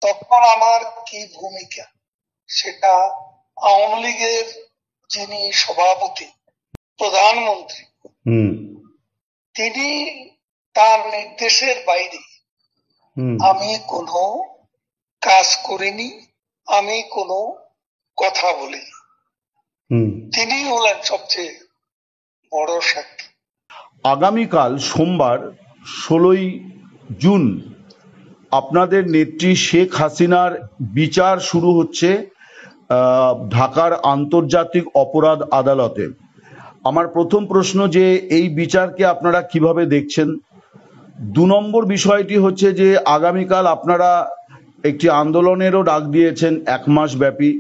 তখন আমার কি ভূমিকা সেটা আওয়ামী লীগের যিনি সভাপতি প্রধানমন্ত্রী তিনি তার নির্দেশের বাইরে আমি কোনো কাজ করিনি, আমি কোনো কথা বলিনি। তিনি হলেন সবচেয়ে বড় সাক্ষী। আগামীকাল সোমবার 16ই জুন আপনাদের নেত্রী শেখ হাসিনার বিচার শুরু হচ্ছে ঢাকার আন্তর্জাতিক অপরাধ আদালতে। আমার প্রথম প্রশ্ন যে এই বিচারকে আপনারা কিভাবে দেখছেন? 2 নম্বর বিষয়টি হচ্ছে যে আগামীকাল আপনারা একটি আন্দোলনেরও ডাক দিয়েছেন 1 মাস ব্যাপী।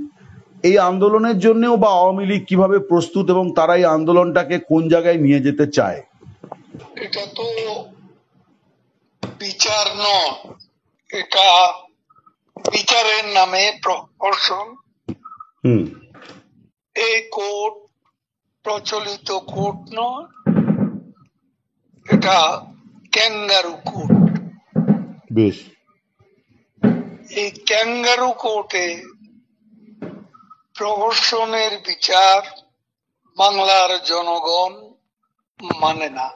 এই আন্দোলনের জন্যও বা আওয়ামী লীগ কিভাবে প্রস্তুত এবং তারা এই আন্দোলনটাকে কোন জায়গায় নিয়ে যেতে চায়? এটা তো বিচার নয়, এটা বিচারের নামে প্রহসন। এই কোর্ট প্রচলিত কোর্ট নয়, এটা ক্যাঙ্গারু কোর্ট। বেশ, এই ক্যাঙ্গারু কোর্টে প্রহসনের বিচার বাংলার জনগণ মানে না।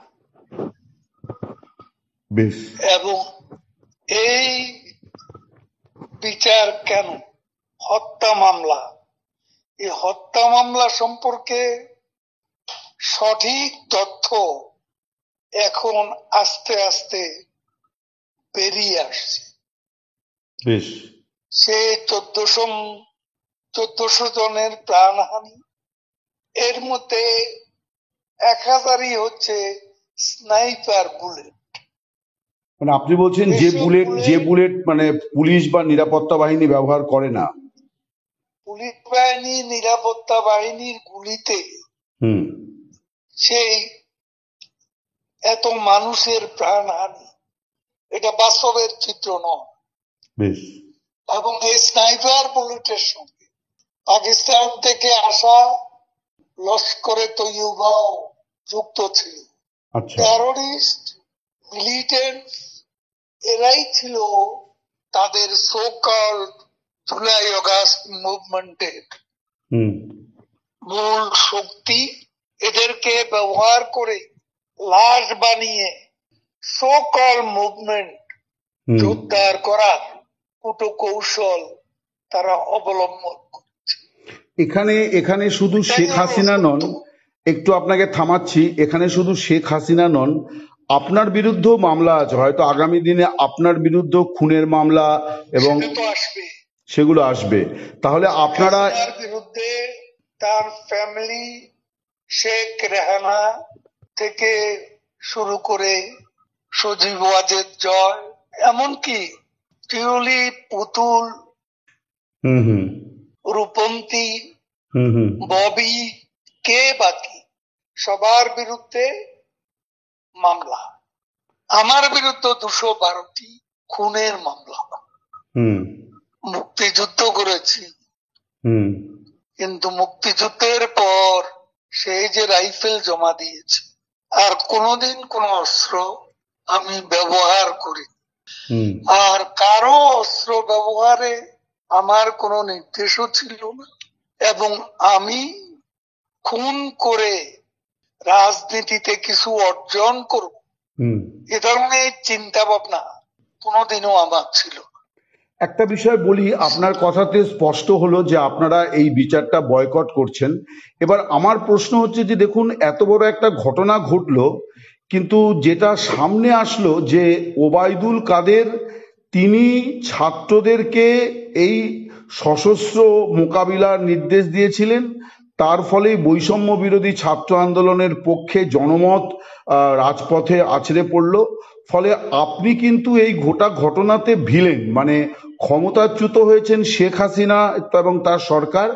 বেশ, এবং এই বিচার কেন? হত্যা মামলা, এই হত্যা মামলা সম্পর্কে সঠিক তথ্য এখন আস্তে আস্তে বেরিয়ে আসছে। বেশ, সে 1400 জনের প্রাণহানি, এর মধ্যে 1000ই হচ্ছে স্নাইপার বুলেট। মানে আপনি বলছেন যে বুলেট মানে পুলিশ বা নিরাপত্তা বাহিনী ব্যবহার করে না। পুলিশ বাহিনী নিরাপত্তা বাহিনীর গুলিতে সেই এত মানুষের প্রাণহানি, এটা বাস্তবের চিত্র নয়। এবং এই স্নাইপার বুলেটের সঙ্গে পাকিস্তান থেকে আসা লস্করে তৈয়বাও যুক্ত ছিল। টেরোরিস্ট, মিলিটেন্ট, এরাই ছিল তাদের সো কল্ড জুলাই অগাস্ট মুভমেন্টের মূল শক্তি। এদেরকে ব্যবহার করে লাশ বানিয়ে সো কল মুভমেন্ট জোরদার করার কূটকৌশল তারা অবলম্বন করছে। এখানে শুধু শেখ হাসিনা নন, একটু আপনাকে থামাচ্ছি, এখানে শুধু শেখ হাসিনা নন, আপনার বিরুদ্ধেও মামলা আছে। হয়তো আগামী দিনে আপনার বিরুদ্ধেও খুনের মামলা এবং সেগুলো আসবে। তাহলে আপনারা বিরুদ্ধে তার ফ্যামিলি, শেখ রেহানা থেকে শুরু করে সজীব ওয়াজেদ জয়, এমনকি টিউলি, পুতুল, রূপন্তী, ববি, কে বাকি সবার বিরুদ্ধে মামলা। আমার বিরুদ্ধে 212টি খুনের মামলা। মুক্তিযুদ্ধ করেছি, কিন্তু মুক্তিযুদ্ধের পর সেই যে রাইফেল জমা দিয়েছে, আর কোনোদিন কোন অস্ত্র আমি ব্যবহার করি, আর কারো অস্ত্র ব্যবহারে আমার কোনো নির্দেশও ছিল না। এবং আমি খুন করে রাজনীতিতে কিছু অর্জন করব, এ ধরনের চিন্তা ভাবনা কোনোদিনও আমার ছিল। একটা বিষয় বলি, আপনার কথাতে স্পষ্ট হলো যে আপনারা এই বিচারটা বয়কট করছেন। এবার আমার প্রশ্ন হচ্ছে যে দেখুন, এত বড় একটা ঘটনা ঘটলো, কিন্তু যেটা সামনে আসলো যে ওবায়দুল কাদের তিনি ছাত্রদেরকে এই সশস্ত্র মোকাবিলার নির্দেশ দিয়েছিলেন। তার ফলে বৈষম্য বিরোধী ছাত্র আন্দোলনের পক্ষে জনমত রাজপথে আছড়ে পড়ল। ফলে আপনি কিন্তু এই গোটা ঘটনাতে ভিলেন, মানে ক্ষমতাচ্যুত হয়েছেন শেখ হাসিনা এবং তার সরকার,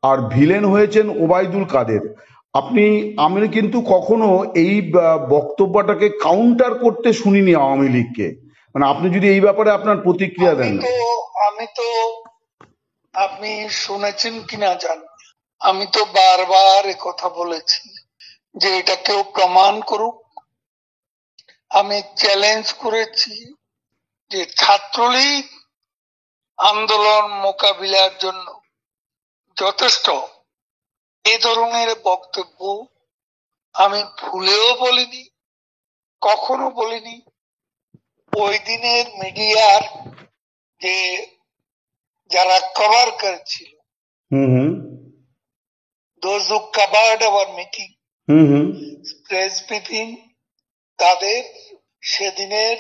আর ভিলেন হয়েছেন ওবায়দুল কাদের। আমি কিন্তু কখনো এই বক্তব্যটাকে কাউন্টার করতে শুনিনি আওয়ামী লীগকে। মানে আপনি যদি এই ব্যাপারে আপনার প্রতিক্রিয়া দেন। আমি তো আপনি শুনেছেন কিনা জানি, আমি তো বারবার কথা বলেছি যে এটা কেউ প্রমাণ করুক। আমি চ্যালেঞ্জ করেছি যে ছাত্রলীগ আন্দোলন মোকাবিলার জন্য যথেষ্ট, এ ধরনের বক্তব্য আমি ভুলেও বলিনি, কখনো বলিনি। ওই দিনের মিডিয়ার যে যারা কভার করেছিল, those who covered our meeting, press briefing, তাদের সেদিনের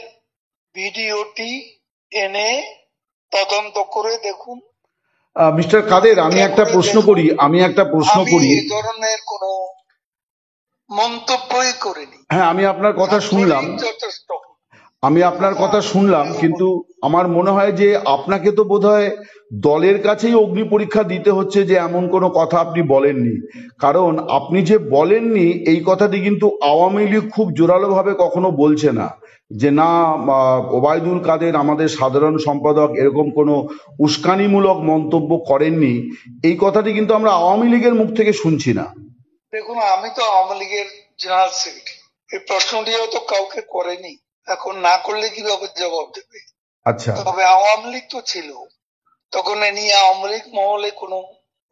ভিডিওটি এনে তদন্ত করে দেখুন। মিস্টার কাদের, আমি একটা প্রশ্ন করি। আমি এই ধরনের কোনো মন্তব্যই করিনি। হ্যাঁ, আমি আপনার কথা শুনলাম, যথেষ্ট। কিন্তু আমার মনে হয় যে আপনাকে তো বোধহয় দলের কাছেই অগ্নি পরীক্ষা দিতে হচ্ছে যে এমন কোনো কথা আপনি বলেননি। কারণ আপনি যে বলেননি এই কথাটি কিন্তু আওয়ামী লীগ খুব জোরালোভাবে কখনো বলছে না যে না ওবায়দুল কাদের আমাদের সাধারণ সম্পাদক এরকম কোনো উস্কানিমূলক মন্তব্য করেননি। এই কথাটি কিন্তু আমরা আওয়ামী লীগের মুখ থেকে শুনছি না। দেখুন, আমি তো আওয়ামী লীগের জেনারেল সেক্রেটারি, এই প্রশ্নটিও তো কাউকে করেনি, এখন না করলে কিভাবে জবাব দেবে? আচ্ছা, তবে আওয়ামী লীগ তো ছিল, তখন এ নিয়ে আওয়ামী লীগ মহলে কোনো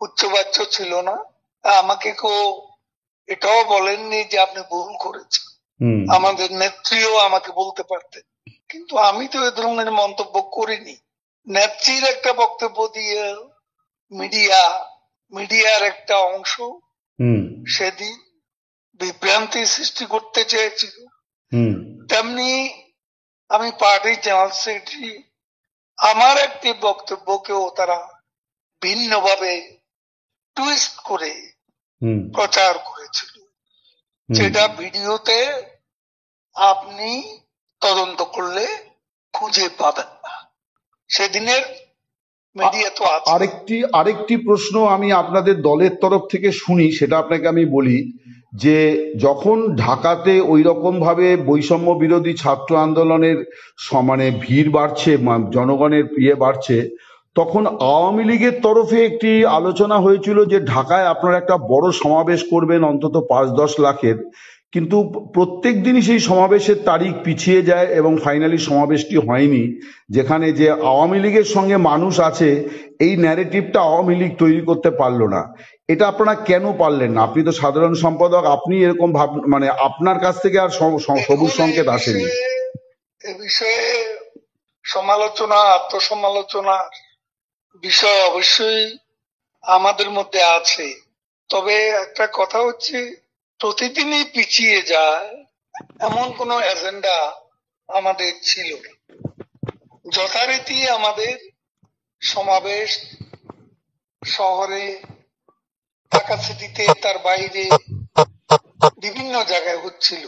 উচ্চবাচ্য ছিল না। আমাকে কেউ এটাও বলেননি যে আপনি ভুল করেছেন। আমাদের নেত্রীও আমাকে বলতে পারতেন, কিন্তু আমি তো এ ধরনের মন্তব্য করিনি। নেত্রীর একটা বক্তব্য দিয়ে মিডিয়ার একটা অংশ সেদিন বিভ্রান্তি সৃষ্টি করতে চেয়েছিল। তেমনি আমি পার্টির জেনারেল সেক্রেটারি, আমার একটি বক্তব্যকেও তারা ভিন্নভাবে টুইস্ট করে প্রচার করেছিল, যেটা ভিডিওতে আপনি তদন্ত করলে খুঁজে পাবেন না। সেদিনের মিডিয়া তো আছে। আরেকটি প্রশ্ন আমি আপনাদের দলের তরফ থেকে শুনি, সেটা আপনাকে আমি বলি যে যখন ঢাকাতে ওই রকম ভাবে বৈষম্য বিরোধী ছাত্র আন্দোলনের মানে ভিড় বাড়ছে, জনগণের বাড়ছে, তখন আওয়ামী লীগের তরফে একটি আলোচনা হয়েছিল যে ঢাকায় আপনারা একটা বড় সমাবেশ করবেন অন্তত 5-10 লাখের। কিন্তু প্রত্যেক দিনই সেই সমাবেশের তারিখ পিছিয়ে যায় এবং ফাইনালি সমাবেশটি হয়নি। যেখানে যে আওয়ামী লীগের সঙ্গে মানুষ আছে, এই ন্যারেটিভটা আওয়ামী লীগ তৈরি করতে পারলো না। এটা আপনারা কেন পারলেন না? আপনি তো সাধারণ সম্পাদক, আপনি এরকম মানে আপনার কাছ থেকে আর সবুজ সংকেত আসেনি। এ বিষয়ে সমালোচনা, আত্মসমালোচনার বিষয় অবশ্যই আমাদের মধ্যে আছে। তবে একটা কথা হচ্ছে, প্রতিদিনই পিছিয়ে যায় এমন কোনো এজেন্ডা আমাদের ছিল না। যথারীতি আমাদের সমাবেশ শহরে, ঢাকা সিটিতে, তার বাইরে বিভিন্ন জায়গায় হচ্ছিল,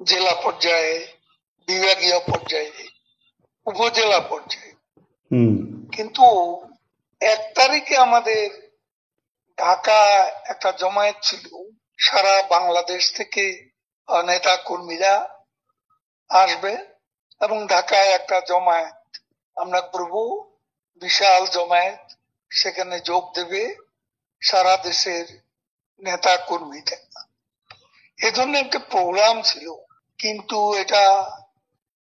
জেলা পর্যায়ে, বিভাগীয় পর্যায়ে, উপজেলা পর্যায়ে। কিন্তু 1 তারিখে আমাদের ঢাকা একটা জমায়েত ছিল, সারা বাংলাদেশ থেকে নেতা কর্মীরা আসবে এবং ঢাকায় একটা জমায়েত আমরা করব, বিশাল জমায়েত, সেখানে যোগ দেবে সারা দেশের নেতা কর্মীরা। এ ধরনের একটা প্রোগ্রাম ছিল, কিন্তু এটা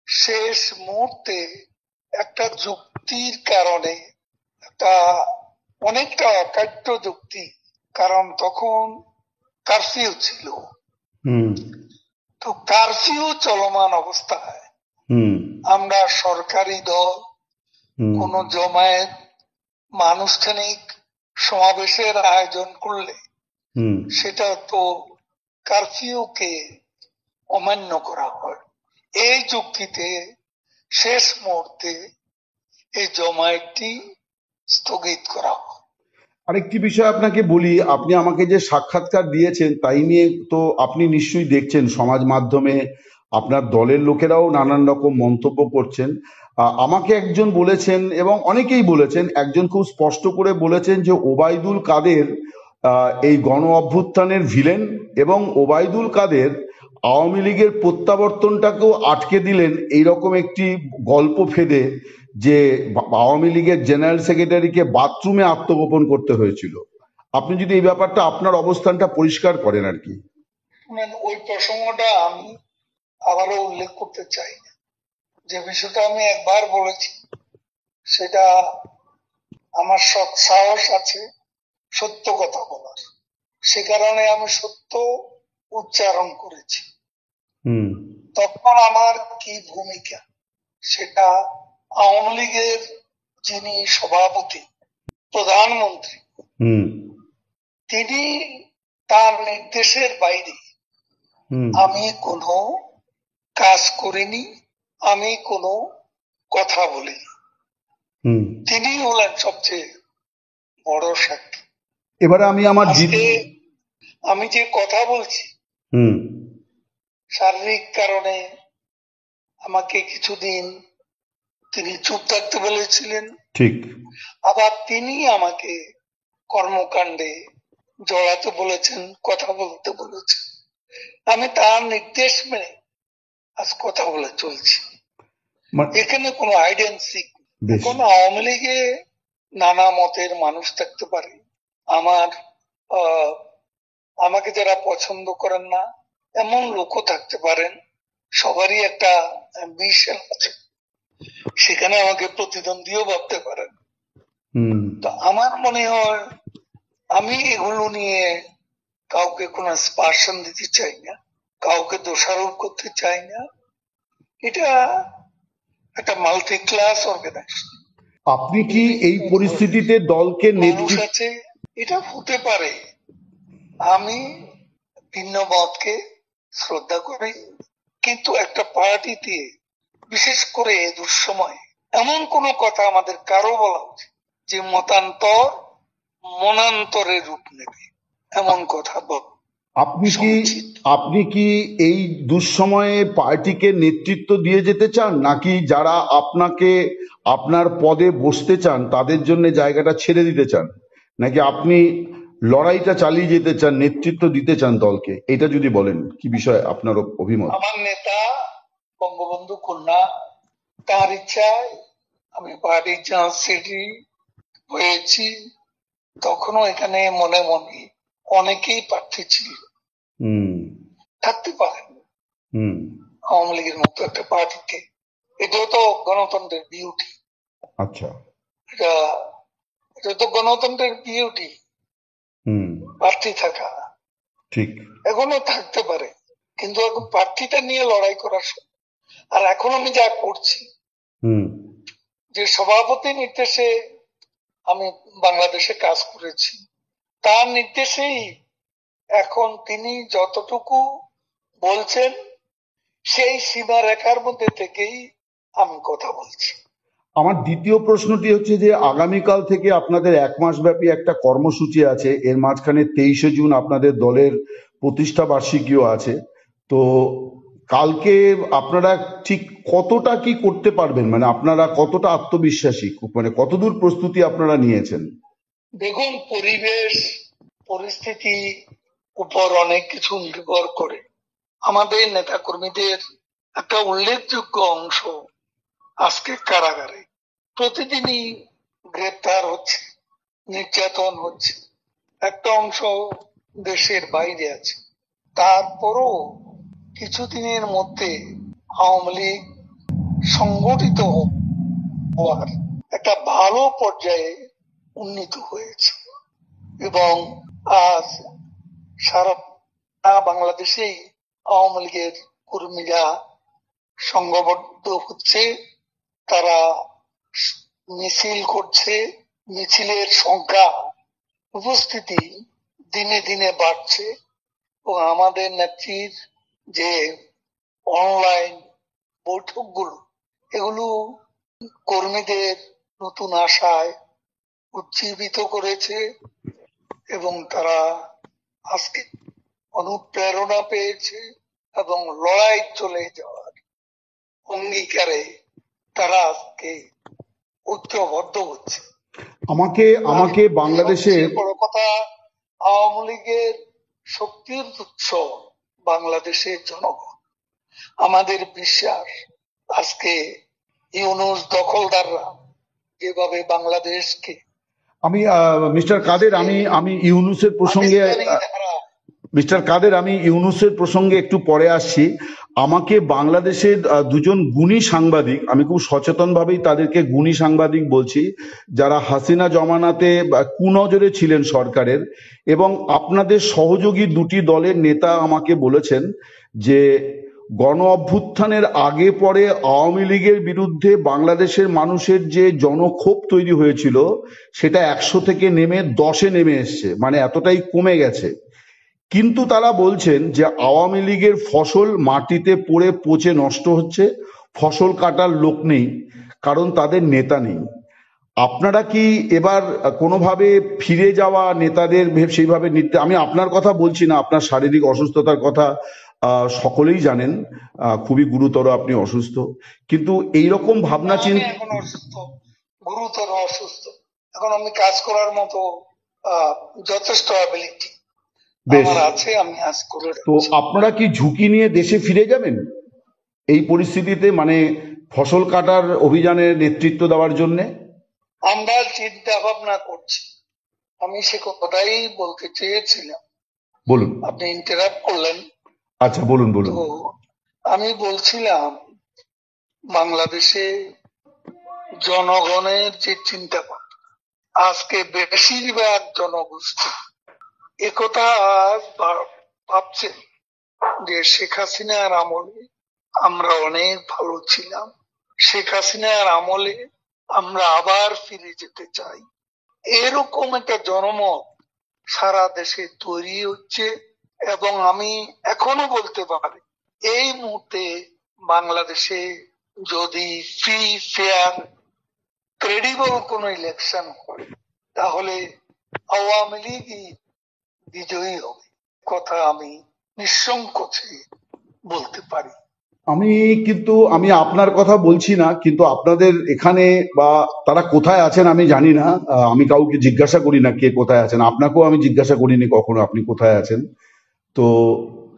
শেষ মুহূর্তে একটা যুক্তির কারণে, একটা অনেকটা অকাট্য যুক্তি, কারণ তখন কারফিউ ছিল। তো কারফিউ চলমান অবস্থায় আমরা সরকারি দল কোন জমায়েত আনুষ্ঠানিক সমাবেশের আয়োজন করলে সেটা তো কারফিউকে অমান্য করা হয়। এই যুক্তিতে শেষ মুহূর্তে এই জমায়েতটি স্থগিত করা হয়। আরেকটি বিষয় আপনাকে বলি, আপনি আমাকে যে সাক্ষাৎকার দিয়েছেন তাই নিয়ে তো আপনি নিশ্চয়ই দেখছেন সমাজ মাধ্যমে আপনার দলের লোকেরাও নানান রকম মন্তব্য করছেন। আমাকে একজন বলেছেন এবং অনেকেই বলেছেন, একজন খুব স্পষ্ট করে বলেছেন যে ওবায়দুল কাদের এই গণ অভ্যুত্থানের ভিলেন এবং ওবায়দুল কাদের আওয়ামী লীগের প্রত্যাবর্তনটাকেও আটকে দিলেন এইরকম একটি গল্প ফেদে যে আওয়ামী লীগের জেনারেল সেক্রেটারিকে বাথরুমে আত্মগোপন করতে হয়েছিল। আপনি যদি এই ব্যাপারটা আপনার অবস্থানটা পরিষ্কার করেন আর কি। ওই প্রসঙ্গটা আমি আবারও উল্লেখ করতে চাই, যে বিষয়টা আমি একবার বলেছি, সেটা আমার সৎ সাহস আছে সত্য কথা বলার, সে কারণে আমি সত্য উচ্চারণ করেছি। তখন আমার কি ভূমিকা সেটা আওয়ামী লীগের যিনি সভাপতি প্রধানমন্ত্রী তিনি তার নির্দেশের বাইরে আমি কোনো কাজ করিনি, আমি কোনো কথা বলিনি। তিনি হলেন সবচেয়ে বড় সাক্ষী। এবারে আমি আমার আমি যে কথা বলছি শারীরিক কারণে আমাকে কিছুদিন তিনি চুপ থাকতে বলেছিলেন, ঠিক। আবার তিনি আমাকে কর্মকাণ্ডে জড়াতে বলেছেন, কথা বলতে বলেছেন। আমি তার নির্দেশ মেনে আজ কথা বলে চলছি। এখানে কোনো হাইড এন্ড সিক। এখন আওয়ামী লীগে নানা মতের মানুষ থাকতে পারে, আমাকে যারা পছন্দ করেন না এমন লোকও থাকতে পারেন। সবারই একটা অ্যাম্বিশন আছে, সেখানে আমাকে প্রতিদ্বন্দ্বীও ভাবতে পারেন। তো আমার মনে হয় আমি এগুলো নিয়ে কাউকে কোনো স্পার্শন দিতে চাই না, কাউকে দোষারোপ করতে চাই না। এটা একটা মাল্টি ক্লাস অর্গানাইজেশন। আপনি কি এই পরিস্থিতিতে দলকে মানুষ আছে, এটা হতে পারে। আমি ভিন্ন মতকে শ্রদ্ধা করি, কিন্তু একটা পার্টিতে বিশেষ করে এই দুঃসময় এমন কোন কথা আমাদের কারো বলা উচিত যে মতান্তর মনান্তরে রূপ নেবে, এমন কথা বল। আপনি কি এই দুঃসময়ে পার্টিকে নেতৃত্ব দিয়ে যেতে চান, নাকি যারা আপনাকে আপনার পদে বসতে চান তাদের জন্য জায়গাটা ছেড়ে দিতে চান, নাকি আপনি লড়াইটা চালিয়ে যেতে চান, নেতৃত্ব দিতে চান দলকে? এটা যদি বলেন কি বিষয় আপনার অভিমত? আমার নেতা বঙ্গবন্ধু কন্যা, তার ইচ্ছায় আমি পার্টির জেনারেল সেক্রেটারি হয়েছি। তখনও এখানে মনে মনে অনেকেই প্রার্থী ছিল, থাকতে পারেন আওয়ামী লীগের মতো একটা পার্টিতে। এটাও তো গণতন্ত্রের বিউটি। আচ্ছা, এটা তো গণতন্ত্রের বিউটি, প্রার্থী থাকা। ঠিক, এখনো থাকতে পারে, কিন্তু এখন প্রার্থীটা নিয়ে লড়াই করার সময়। আর এখন আমি যা করছি, যে সভাপতি নির্দেশে আমি বাংলাদেশে কাজ করেছি, তার নির্দেশেই এখন তিনি যতটুকু বলছেন সেই সীমারেখার মধ্যে থেকেই আমি কথা বলছি। আমার দ্বিতীয় প্রশ্নটি হচ্ছে যে আগামীকাল থেকে আপনাদের 1 মাস ব্যাপী একটা কর্মসূচি আছে, এর মাঝখানে 23শে জুন আপনাদের দলের প্রতিষ্ঠা বার্ষিকীও আছে। তো কালকে আপনারা ঠিক কতটা কি করতে পারবেন, মানে আপনারা কতটা আত্মবিশ্বাসী, মানে কতদূর প্রস্তুতি আপনারা নিয়েছেন? দেখুন, পরিবেশ পরিস্থিতি উপর অনেক কিছু নির্ভর করে। আমাদের নেতা কর্মীদের একটা উল্লেখযোগ্য অংশ আজকে কারাগারে, প্রতিদিনই গ্রেপ্তার হচ্ছে, নির্যাতন হচ্ছে। একটা অংশ দেশের বাইরে আছে। তারপরও কিছুদিনের মধ্যে আওয়ামী লীগ সংগঠিত হওয়ার একটা ভালো পর্যায়ে উন্নীত হয়েছে এবং আজ সারা বাংলাদেশেই আওয়ামী লীগের কর্মীরা সংঘবদ্ধ হচ্ছে, তারা মিছিল করছে, মিছিলের সংখ্যা উপস্থিতি দিনে দিনে বাড়ছে এবং আমাদের নেত্রীর যে অনলাইন বৈঠকগুলো, এগুলো কর্মীদের নতুন আশায় উজ্জীবিত করেছে এবং তারা আজকে অনুপ্রেরণা পেয়েছে এবং লড়াই চলে যাওয়ার অঙ্গীকারে তারা আজকে ঐক্যবদ্ধ হচ্ছে। আমাকে বাংলাদেশে বড় কথা, আওয়ামী লীগের শক্তির উৎস বাংলাদেশের জনগণ। আমাদের বিশ্বাস আজকে ইউনূস দখলদাররা যেভাবে বাংলাদেশকে মিস্টার কাদের, আমি ইউনূসের প্রসঙ্গে মিস্টার কাদের, আমি ইউনূসের প্রসঙ্গে একটু পরে আসছি। আমাকে বাংলাদেশের দুজন গুণী সাংবাদিক, আমি খুব সচেতনভাবেই তাদেরকে গুণী সাংবাদিক বলছি, যারা হাসিনা জমানাতে কুনজরে ছিলেন সরকারের, এবং আপনাদের সহযোগী দুটি দলের নেতা আমাকে বলেছেন যে গণ অভ্যুত্থানের আগে পরে আওয়ামী লীগের বিরুদ্ধে বাংলাদেশের মানুষের যে জনক্ষোভ তৈরি হয়েছিল সেটা 100 থেকে নেমে 10-এ নেমে এসছে, মানে এতটাই কমে গেছে। কিন্তু তারা বলছেন যে আওয়ামী লীগের ফসল মাটিতে পড়ে পচে নষ্ট হচ্ছে, ফসল কাটার লোক নেই, কারণ তাদের নেতা নেই। আপনারা কি এবার কোনোভাবে ফিরে যাওয়া নেতাদের সেইভাবে নিতে, আমি আপনার কথা বলছি না, আপনার শারীরিক অসুস্থতার কথা সকলেই জানেন, খুবই গুরুতর, আপনি অসুস্থ, কিন্তু এইরকম ভাবনা চিন্তা। এখন অসুস্থ, গুরুতর অসুস্থ, এখন আমি কাজ করার মতো যথেষ্ট অ্যাবিলিটি আমার আছে, আমি আজ করে। তো আপনারা কি ঝুঁকি নিয়ে দেশে ফিরে যাবেন এই পরিস্থিতিতে, মানে ফসল কাটার অভিযানের নেতৃত্ব দেওয়ার জন্য? আমরা চিন্তা ভাবনা করছি, আমি সে কথাই বলতে চেয়েছিলাম। বলুন। আপনি ইন্টারাপ্ট করলেন। আচ্ছা, বলুন বলুন। তো আমি বলছিলাম বাংলাদেশে জনগণের যে চিন্তা ভাবনা, আজকে বেশিরভাগ জনগোষ্ঠী একথা ভাবছে যে শেখ হাসিনার আমলে আমরা অনেক ভালো ছিলাম, শেখ হাসিনার আমলে আমরা আবার ফিরে যেতে চাই, এরকম একটা জনমত সারা দেশে তৈরি হচ্ছে। এবং আমি এখনো বলতে পারি এই মুহূর্তে বাংলাদেশে যদি ফ্রি, ফেয়ার, ক্রেডিবল কোন ইলেকশন হয় তাহলে আওয়ামী লীগই বিজয়ী হবে, কথা আমি নিঃসংকোচে বলতে পারি। আমি আপনার কথা বলছি না, কিন্তু আপনাদের এখানে বা তারা কোথায় আছেন আমি জানি না, আমি কাউকে জিজ্ঞাসা করি না কে কোথায় আছেন, আপনাকেও আমি জিজ্ঞাসা করিনি কখনো আপনি কোথায় আছেন। তো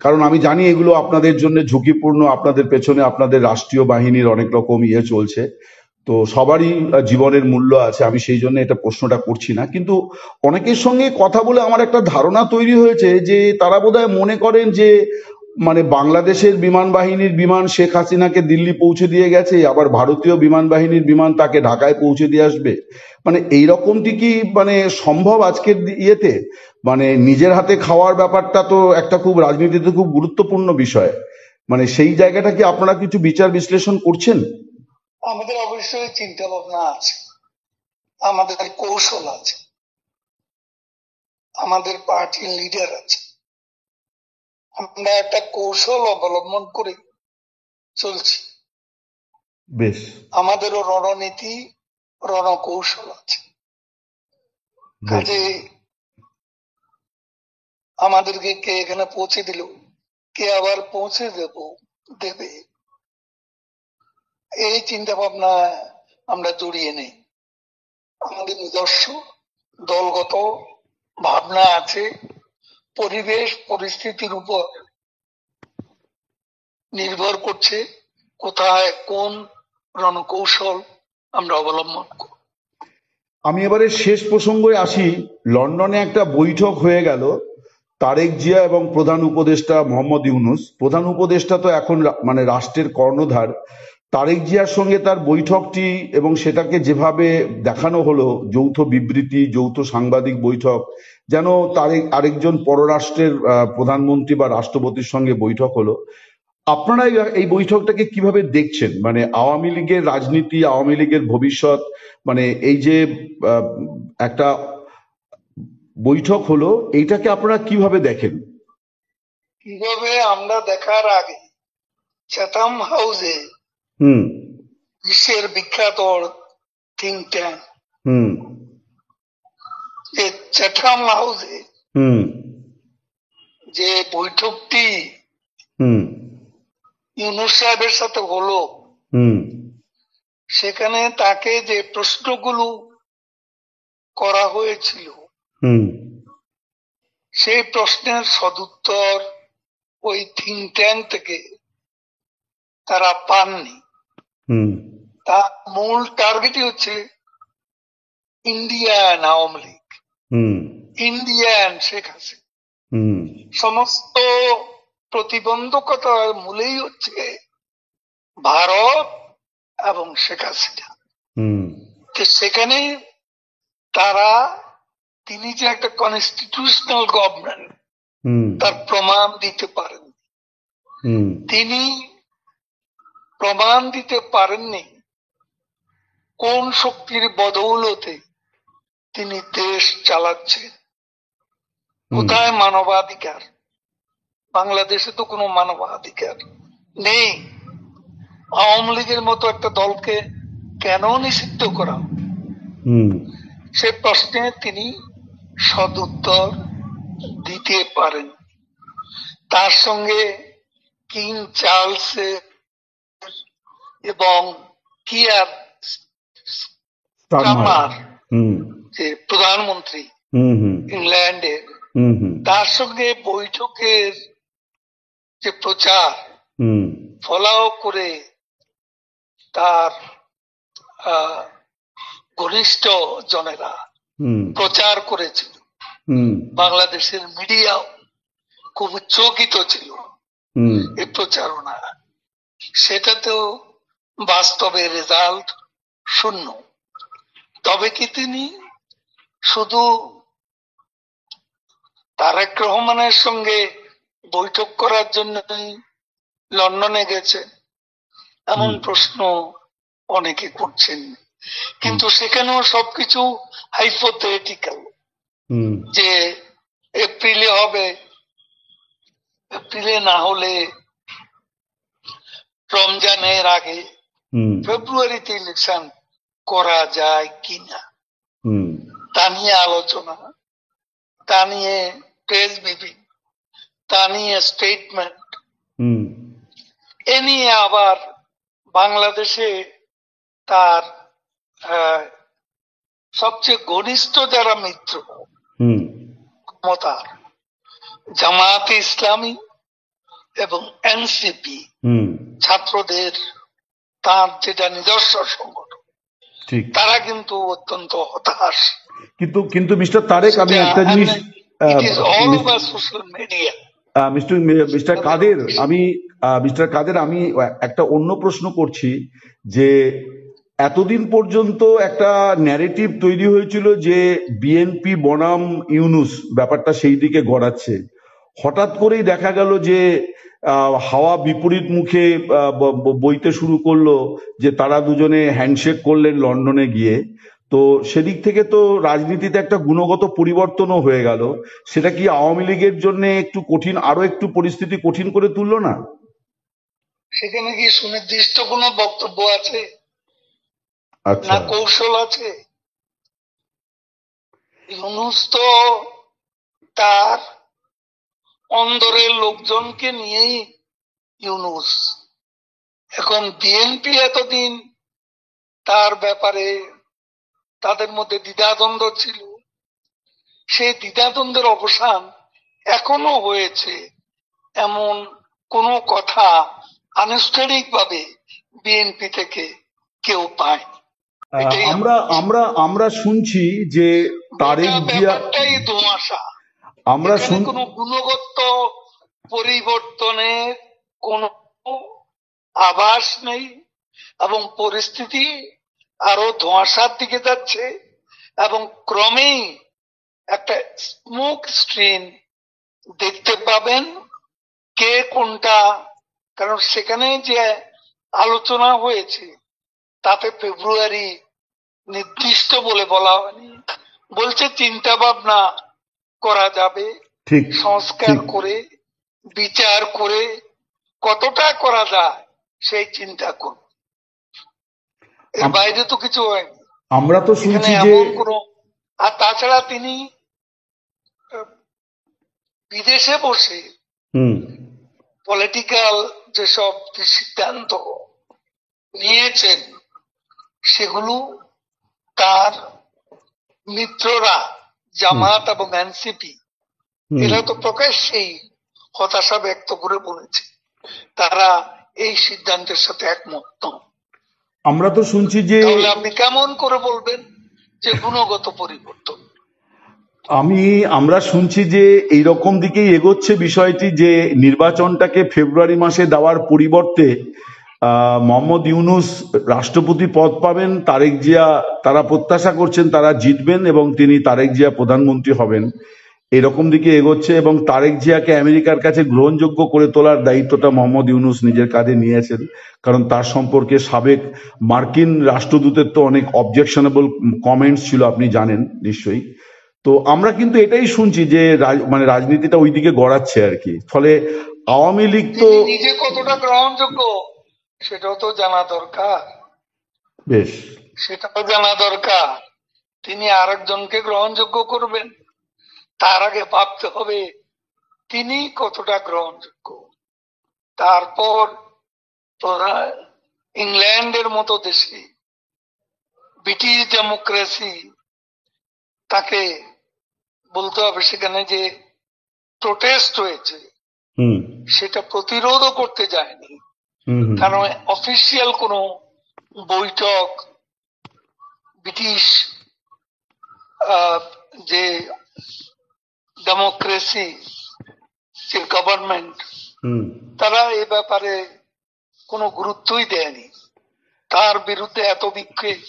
কারণ আমি জানি এগুলো আপনাদের জন্য ঝুঁকিপূর্ণ, আপনাদের পেছনে আপনাদের রাষ্ট্রীয় বাহিনীর অনেক রকম চলছে, তো সবারই জীবনের মূল্য আছে, আমি সেই জন্য এটা প্রশ্নটা করছি না। কিন্তু অনেকের সঙ্গে কথা বলে আমার একটা ধারণা তৈরি হয়েছে যে তারা বোধহয় মনে করেন যে মানে বাংলাদেশের বিমান বাহিনীর বিমান শেখ হাসিনাকে দিল্লি পৌঁছে দিয়ে গেছে, আবার ভারতীয় বিমান বাহিনীর বিমান তাকে ঢাকায় পৌঁছে দিয়ে আসবে, মানে এইরকমটি কি মানে সম্ভব আজকের ইয়েতে? মানে নিজের হাতে খাওয়ার ব্যাপারটা তো একটা খুব রাজনীতিতে খুব গুরুত্বপূর্ণ বিষয়, মানে সেই জায়গাটা কি আপনারা কিছু বিচার বিশ্লেষণ করছেন? আমাদের অবশ্যই চিন্তা ভাবনা আছে, আমাদের কৌশল আছে, আমাদের পার্টির লিডার আছে, আমরা একটা কৌশল অবলম্বন করে চলছি। বেশ, আমাদেরও রণনীতি, রণকৌশল আছে। কাজে আমাদেরকে কে এখানে পৌঁছে দিল, কে আবার পৌঁছে দেবে, এই চিন্তা ভাবনা আমরা জড়িয়ে নেই। আমাদের নিজস্ব দলগত ভাবনা আছে, পরিবেশ পরিস্থিতির উপর নির্ভর করছে কোথায় কোন রণকৌশল আমরা অবলম্বন করব। আমি এবারে শেষ প্রসঙ্গে আসি। লন্ডনে একটা বৈঠক হয়ে গেল, তারেক জিয়া এবং প্রধান উপদেষ্টা মোহাম্মদ ইউনূস। প্রধান উপদেষ্টা তো এখন মানে রাষ্ট্রের কর্ণধার। তারেক জিয়ার সঙ্গে তার বৈঠকটি এবং সেটাকে যেভাবে দেখানো হলো, যৌথ বিবৃতি, যৌথ সাংবাদিক বৈঠক, যেন তারেক আরেকজন পররাষ্ট্রের প্রধানমন্ত্রী বা রাষ্ট্রপতির সঙ্গে বৈঠক হলো। আপনারা এই বৈঠকটাকে কিভাবে দেখছেন? মানে আওয়ামী লীগের রাজনীতি, আওয়ামী লীগের ভবিষ্যৎ, মানে এই যে একটা বৈঠক হলো, এইটাকে আপনারা কিভাবে দেখেন? কিভাবে আমরা দেখার আগে চ্যাথাম হাউসে বিশ্বের বিখ্যাত থিঙ্ক ট্যাঙ্ক চ্যাথাম হাউসে যে বৈঠকটি ইউনূস সাহেবের সাথে হলো, সেখানে তাকে যে প্রশ্নগুলো করা হয়েছিল সেই প্রশ্নের সদুত্তর ওই থিঙ্ক ট্যাঙ্ক থেকে তারা পাননি। তার মূল টার্গেটই হচ্ছে ইন্ডিয়ান আওয়ামী লীগ, ইন্ডিয়ান শেখ হাসিনা, সমস্ত প্রতিবন্ধকতার মূলেই হচ্ছে ভারত এবং শেখ হাসিনা। সেখানে তিনি যে একটা কনস্টিটিউশনাল গভর্নমেন্ট তার প্রমাণ দিতে পারেন, তিনি প্রমাণ দিতে পারেননি কোন শক্তির বদৌলতে তিনি দেশ চালাচ্ছেন। কোথায় মানবাধিকার? বাংলাদেশে তো কোনো মানবাধিকার নেই। আওয়ামী লীগের মতো একটা দলকে কেন নিষিদ্ধ করা? সে প্রশ্নে তিনি সদুত্তর দিতে পারেন। তার সঙ্গে কিং চার্লস এবং কিয়ার স্টারমার যে প্রধানমন্ত্রী ইংল্যান্ডের, তার সঙ্গে বৈঠকের যে প্রচার ফলাও করে তার ঘনিষ্ঠ জনেরা প্রচার করেছিল, বাংলাদেশের মিডিয়াও খুব চকিত ছিল এই প্রচারণা। সেটাতেও বাস্তবে রেজাল্ট শূন্য। তবে কি তিনি শুধু তারেক রহমানের সঙ্গে বৈঠক করার জন্যই লন্ডনে গেছেন এমন প্রশ্ন অনেকে করছেন, কিন্তু সেখানেও সবকিছু হাইপোথেটিক্যাল। যে এপ্রিলে হবে, এপ্রিলে না হলে রমজানের আগে ফেব্রুয়ারিতে ইলেকশন করা যায় কিনা তা নিয়ে আলোচনা, তা নিয়ে প্রেস ব্রিফিং, তা নিয়ে স্টেটমেন্ট। এ নিয়ে আবার বাংলাদেশে তার সবচেয়ে ঘনিষ্ঠ যারা মিত্র ক্ষমতার, জামায়াতে ইসলামী এবং এনসিপি, ছাত্রদের তার যেটা নিজস্ব সংগঠন, তারা কিন্তু অত্যন্ত হতাশ। কিন্তু মিস্টার তারেক, আমি একটা জিনিস সোশ্যাল মিডিয়া মিস্টার কাদের, আমি একটা অন্য প্রশ্ন করছি যে এতদিন পর্যন্ত একটা ন্যারেটিভ তৈরি হয়েছিল যে বিএনপি বনাম ইউনূস ব্যাপারটা সেই দিকে গড়াচ্ছে। হঠাৎ করেই দেখা গেল যে হাওয়া বিপরীত মুখে বইতে শুরু করলো, যে তারা দুজনে হ্যান্ডশেক করলেন লন্ডনে গিয়ে। তো সেদিক থেকে তো রাজনীতিতে একটা গুণগত পরিবর্তনও হয়ে গেল। সেটা কি আওয়ামী লীগের জন্য একটু কঠিন, আরো একটু পরিস্থিতি কঠিন করে তুললো না? সেখানে কি সুনির্দিষ্ট কোনো বক্তব্য আছে না কৌশল আছে? ইউনূস তো তার অন্দরের লোকজনকে নিয়েই ইউনূস। এখন বিএনপি এতদিন তার ব্যাপারে তাদের মধ্যে দ্বিধাদ্বন্দ্ব ছিল, সেই দ্বিধাদ্বন্দ্বের অবসান এখনো হয়েছে এমন কোন কথা আনুষ্ঠানিকভাবে বিএনপি থেকে কেউ পায়। আমরা শুনছি যে তারেক জিয়া, আমরা কোন গুণগত পরিবর্তনের কোন আভাস নেই এবং পরিস্থিতি আরো ধোঁয়াশার দিকে যাচ্ছে এবং ক্রমেই একটা স্মোক স্ক্রিন দেখতে পাবেন কে কোনটা। কারণ সেখানে যে আলোচনা হয়েছে তাতে ফেব্রুয়ারি নির্দিষ্ট বলে বলা হয়নি, বলছে চিন্তা ভাবনা করা যাবে, সংস্কার করে বিচার করে কতটা করা যায় সেই চিন্তা করুন। এর বাইরে তো কিছু হয়নি। আমরা তো শুনছি যে আর তাছাড়া তিনি বিদেশে বসে পলিটিক্যাল যেসব সিদ্ধান্ত নিয়েছেন সেগুলো তার মিত্ররা জামাত এবং এনসিপি এরা তো প্রকাশ্যেই হতাশা ব্যক্ত করে বলেছে তারা এই সিদ্ধান্তের সাথে একমত নন। আমরা তো শুনছি যে আপনি কেমন করে বলবেন যে গুণগত পরিবর্তন? আমরা শুনছি যে এইরকম দিকেই এগোচ্ছে বিষয়টি, যে নির্বাচনটাকে ফেব্রুয়ারি মাসে দেওয়ার পরিবর্তে মোহাম্মদ ইউনূস রাষ্ট্রপতি পদ পাবেন, তারেক জিয়া, তারা প্রত্যাশা করছেন তারা জিতবেন এবং তিনি তারেক জিয়া প্রধানমন্ত্রী হবেন, এরকম দিকে এগোচ্ছে। এবং তারেক জিয়াকে আমেরিকার কাছে গ্রহণযোগ্য করে তোলার দায়িত্বটা মোহাম্মদ ইউনূস নিজের কাঁধে নিয়েছেন, কারণ তার সম্পর্কে সাবেক মার্কিন রাষ্ট্রদূতের তো অনেক অবজেকশনেবল কমেন্টস ছিল, আপনি জানেন নিশ্চয়ই। তো আমরা কিন্তু এটাই শুনছি যে মানে রাজনীতিটা ওইদিকে গড়াচ্ছে আর কি। ফলে আওয়ামী লীগ তো নিজে কতটা গ্রহণযোগ্য সেটাও তো জানা দরকার। বেশ, সেটাও জানা দরকার। তিনি আরেকজনকে গ্রহণযোগ্য করবেন, তার আগে ভাবতে হবে তিনি কতটা গ্রহণযোগ্য। তারপর ইংল্যান্ডের মতো দেশে ব্রিটিশ ডেমোক্রেসি, তাকে বলতে হবে সেখানে যে প্রোটেস্ট হয়েছে সেটা প্রতিরোধও করতে যায়নি, কারণ অফিসিয়াল কোনো বৈঠক ব্রিটিশ যে ডেমোক্রেসি, যে গভর্নমেন্ট, তারা এ ব্যাপারে কোনো গুরুত্বই দেয়নি। তার বিরুদ্ধে এত বিক্ষোভ,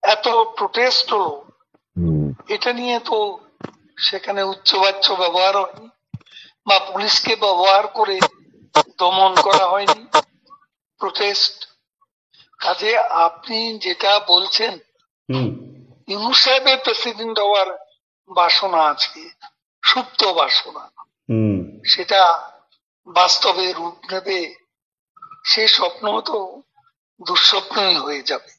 এত প্রোটেস্ট হলো, এটা নিয়ে তো সেখানে উচ্চবাচ্য ব্যবহার হয়নি বা পুলিশকে ব্যবহার করে দমন করা হয়নি প্রোটেস্ট। কাজে আপনি যেটা বলছেন ইউনূস সাহেবের প্রেসিডেন্ট হওয়ার বাসনা আছে, সুপ্ত বাসনা, সেটা বাস্তবে রূপ নেবে, সে স্বপ্ন তো দুঃস্বপ্নই হয়ে যাবে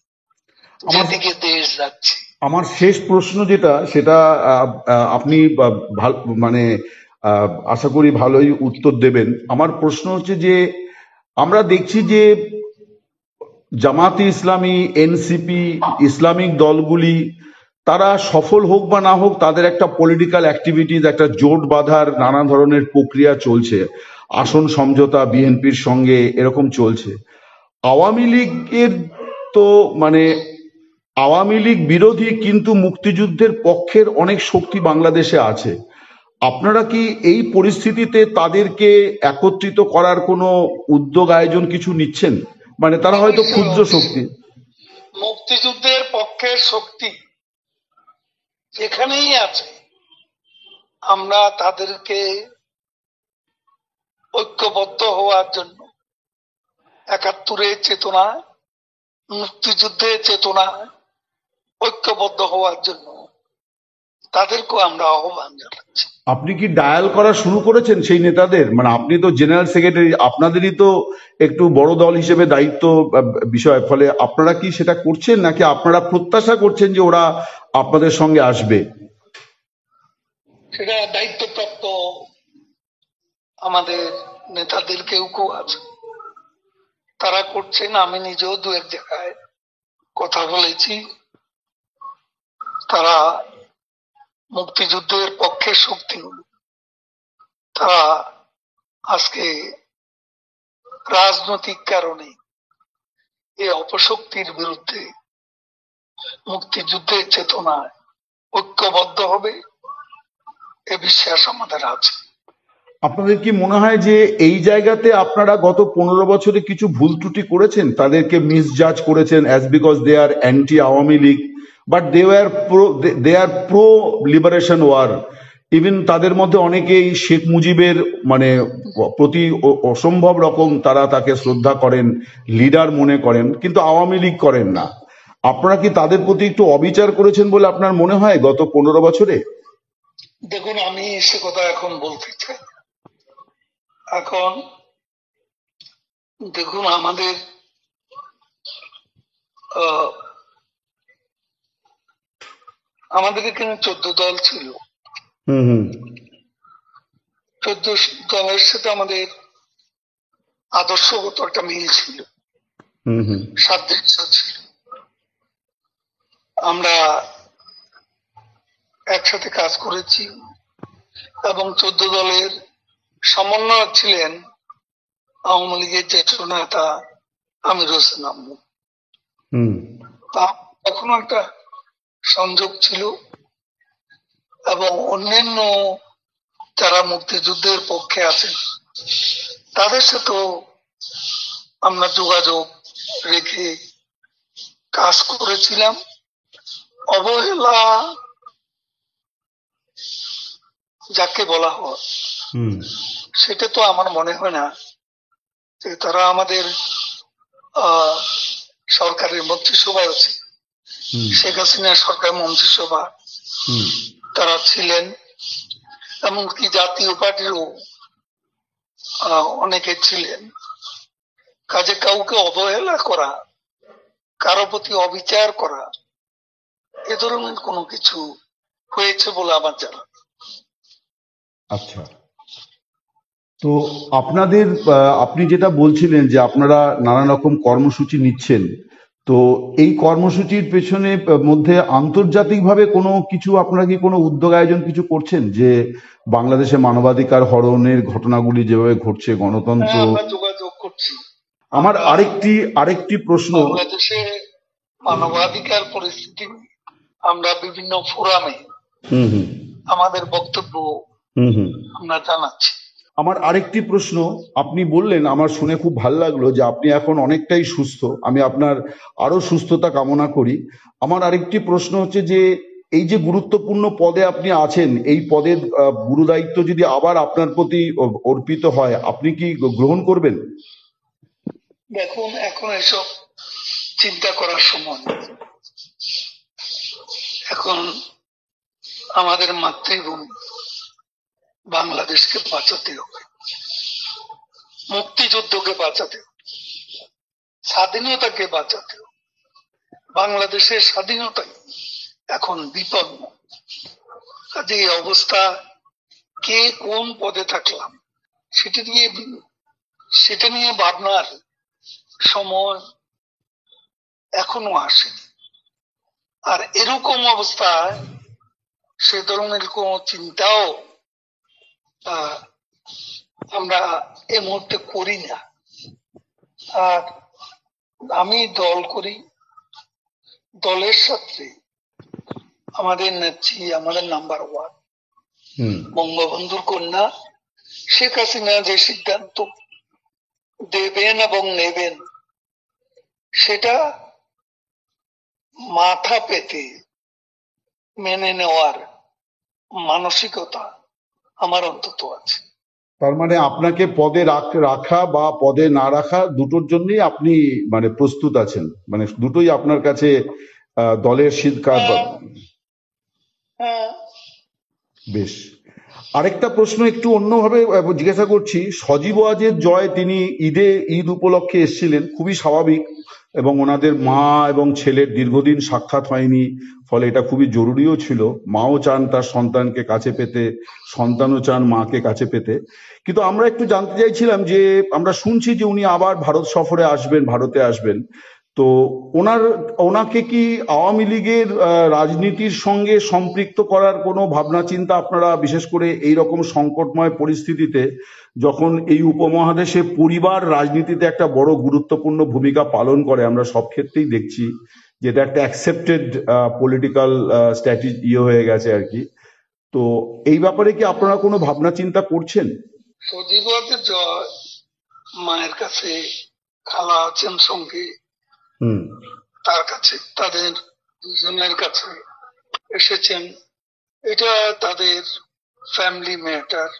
যেদিকে দেশ যাচ্ছে। আমার শেষ প্রশ্ন যেটা, সেটা আপনি মানে আশা করি ভালোই উত্তর দেবেন। আমার প্রশ্ন হচ্ছে যে আমরা দেখছি যে জামাতে ইসলামী, এনসিপি, ইসলামিক দলগুলি, তারা সফল হোক বা না হোক, তাদের একটা পলিটিক্যাল অ্যাক্টিভিটিস, একটা জোট বাঁধার নানা ধরনের প্রক্রিয়া চলছে, আসন সমঝোতা বিএনপির সঙ্গে এরকম চলছে। আওয়ামী লীগের তো মানে আওয়ামী লীগ বিরোধী কিন্তু মুক্তিযুদ্ধের পক্ষের অনেক শক্তি বাংলাদেশে আছে। আপনারা কি এই পরিস্থিতিতে তাদেরকে একত্রিত করার কোনো উদ্যোগ, আয়োজন কিছু নিচ্ছেন? মানে তারা হয়তো ক্ষুদ্র শক্তি, মুক্তিযুদ্ধের পক্ষের শক্তি যেখানেই আছে, আমরা তাদেরকে ঐক্যবদ্ধ হওয়ার জন্য, ৭১-এর চেতনা, মুক্তিযুদ্ধের চেতনা ঐক্যবদ্ধ হওয়ার জন্য তাদেরকেও আমরা আহ্বান জানাচ্ছি। আপনি কি ডায়াল করা শুরু করেছেন সেই নেতাদের? মানে আপনি তো জেনারেল সেক্রেটারি, আপনাদেরই তো একটু বড় দল হিসেবে দায়িত্ব বিষয়, ফলে আপনারা কি সেটা করছেন, নাকি আপনারা প্রত্যাশা করছেন যে ওরা আপনাদের সঙ্গে আসবে? সেটা দায়িত্বপ্রাপ্ত আমাদের নেতাদের কেউ কেউ আছে, তারা করছেন। আমি নিজেও দু এক জায়গায় কথা বলেছি, তারা মুক্তিযুদ্ধের পক্ষের শক্তি, তারা আজকে রাজনৈতিক কারণে এই অপশক্তির বিরুদ্ধে মুক্তিযুদ্ধের চেতনায় ঐক্যবদ্ধ হবে, এ বিশ্বাস আমাদের আছে। আপনাদের কি মনে হয় যে এই জায়গাতে আপনারা গত 15 বছরে কিছু ভুল ত্রুটি করেছেন, তাদেরকে মিসজাজ করেছেন as because they are anti Awami League, but they are pro liberation war? Even তাদের মধ্যে অনেকেই শেখ মুজিবের মানে প্রতি অসম্ভব রকম তারা তাকে শ্রদ্ধা করেন, লিডার মনে করেন, কিন্তু আওয়ামী লীগ করেন না। আপনারা কি তাদের প্রতি একটু অবিচার করেছেন বলে আপনার মনে হয় গত 15 বছরে? দেখুন, আমি সে কথা এখন বলতে চাই। এখন দেখুন, আমাদের এখানে 14 দল ছিল। 14 দলের সাথে আমাদের আদর্শগত একটা মিল ছিল, সাদৃশ্য ছিল। আমরা একসাথে কাজ করেছি এবং 14 দলের সমন্বয়ক ছিলেন আওয়ামী লীগের জ্যেষ্ঠ নেতা আমির হোসেন আম্মু। এখনো একটা সংযোগ ছিল এবং অন্যান্য যারা মুক্তিযুদ্ধের পক্ষে আছেন তাদের সাথেও আমরা যোগাযোগ রেখে কাজ করেছিলাম। অবহেলা যাকে বলা হয় সেটা তো আমার মনে হয় না যে তারা আমাদের সরকারের মন্ত্রিসভায় আছে, শেখ হাসিনার সরকার মন্ত্রিসভা তারা ছিলেন, এমনকি জাতীয় পার্টিরও অনেকে ছিলেন। কাজে কাউকে অবহেলা করা, কারো প্রতি অবিচার করা, এ ধরনের কোনো কিছু হয়েছে বলে আমার জানা। আচ্ছা, তো আপনাদের আপনি যেটা বলছিলেন যে আপনারা নানা রকম কর্মসূচি নিচ্ছেন, তো এই কর্মসূচির পেছনে মধ্যে আন্তর্জাতিকভাবে কোনো কিছু আপনারা কি কোনো উদ্যোগ আয়োজন কিছু করছেন যে বাংলাদেশে মানবাধিকার হরণের ঘটনাগুলি যেভাবে ঘটছে, গণতন্ত্র? যোগাযোগ করছি। আমার আরেকটি প্রশ্ন, বাংলাদেশে মানবাধিকার পরিস্থিতি আমরা বিভিন্ন ফোরামে আমাদের বক্তব্য আমরা জানাচ্ছি। আমার আরেকটি প্রশ্ন, আপনি বললেন, আমার শুনে খুব ভালো লাগলো যে আপনি এখন অনেকটাই সুস্থ, আমি আপনার আরো সুস্থতা কামনা করি। আমার আরেকটি প্রশ্ন হচ্ছে যে এই যে গুরুত্বপূর্ণ পদে আপনি আছেন, এই পদের গুরুদায়িত্ব যদি আবার আপনার প্রতি অর্পিত হয়, আপনি কি গ্রহণ করবেন? দেখুন, এখন এসব চিন্তা করার সময়, এখন আমাদের মাতৃভূমি বাংলাদেশকে বাঁচাতে হবে, মুক্তিযুদ্ধকে বাঁচাতে হবে, স্বাধীনতাকে বাঁচাতে হবে। বাংলাদেশের স্বাধীনতা এখন বিপন্ন। কাজে এই অবস্থা, কে কোন পদে থাকলাম সেটা নিয়ে ভাবনার সময় এখনো আসেনি। আর এরকম অবস্থায় সে ধরনের কোন চিন্তাও আমরা এ মুহূর্তে করি না। আর আমি দল করি, দলের সাথে আমাদের নেত্রী, আমাদের নাম্বার 1 বঙ্গবন্ধুর কন্যা শেখ হাসিনা যে সিদ্ধান্ত দেবেন এবং নেবেন, সেটা মাথা পেতে মেনে নেওয়ার মানসিকতা আমার অন্তত আছে। তার মানে আপনাকে পদে রাখা বা পদে না রাখা দুটোর জন্যই আপনি মানে প্রস্তুত আছেন, মানে দুটোই আপনার কাছে দলের সিদ্ধান্ত। বেশ, আরেকটা প্রশ্ন একটু অন্যভাবে জিজ্ঞাসা করছি। সজীব ওয়াজেদ জয়, তিনি ঈদ উপলক্ষে এসেছিলেন, খুবই স্বাভাবিক, এবং ওনাদের মা এবং ছেলের দীর্ঘদিন সাক্ষাৎ হয়নি, ফলে এটা খুবই জরুরিও ছিল। মাও চান তার সন্তানকে কাছে পেতে, সন্তানও চান মাকে কাছে পেতে। কিন্তু আমরা একটু জানতে চাইছিলাম যে আমরা শুনছি যে উনি আবার ভারত সফরে আসবেন, ভারতে আসবেন, তো ওনাকে কি আওয়ামী লীগের রাজনীতির সঙ্গে সম্পৃক্ত করার কোনো ভাবনা চিন্তা আপনারা, বিশেষ করে এই রকম সংকটময় পরিস্থিতিতে যখন এই উপমহাদেশে পরিবার রাজনীতিতে একটা বড় গুরুত্বপূর্ণ ভূমিকা পালন করে, আমরা সব ক্ষেত্রেই দেখছি যেটা একটা অ্যাকসেপ্টেড পলিটিক্যাল স্ট্র্যাটেজি হয়ে গেছে আর কি, তো এই ব্যাপারে কি আপনারা কোনো ভাবনা চিন্তা করছেন? সজীব ওয়াজেদ জয় মায়ের কাছে, খালা আছেন সঙ্গে, তার কাছে, তাদের দুজনের কাছে এসেছেন। এটা তাদের ফ্যামিলি ম্যাটার,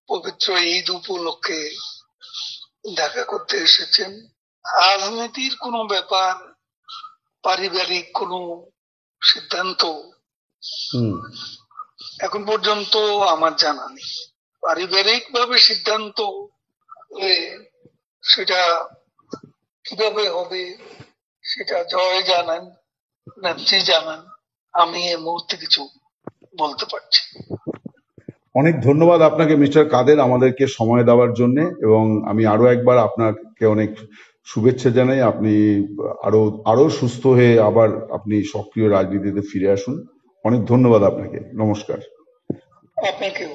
পবিত্র ঈদ উপলক্ষে দেখা করতে এসেছেন। রাজনীতির কোনো ব্যাপার, পারিবারিক কোনো সিদ্ধান্ত এখন পর্যন্ত আমার জানা নেই। পারিবারিক ভাবে সিদ্ধান্ত সেটা কিভাবে হবে সেটা জয় জানান, নেত্রী জানান, আমি এই মুহূর্তে কিছু বলতে পারছি। অনেক ধন্যবাদ আপনাকে মিস্টার কাদের আমাদেরকে সময় দেওয়ার জন্য, এবং আমি আরো একবার আপনাকে অনেক শুভেচ্ছা জানাই। আপনি আরো সুস্থ হয়ে আবার আপনি সক্রিয় রাজনীতিতে ফিরে আসুন। অনেক ধন্যবাদ আপনাকে, নমস্কার। আপনাকেও।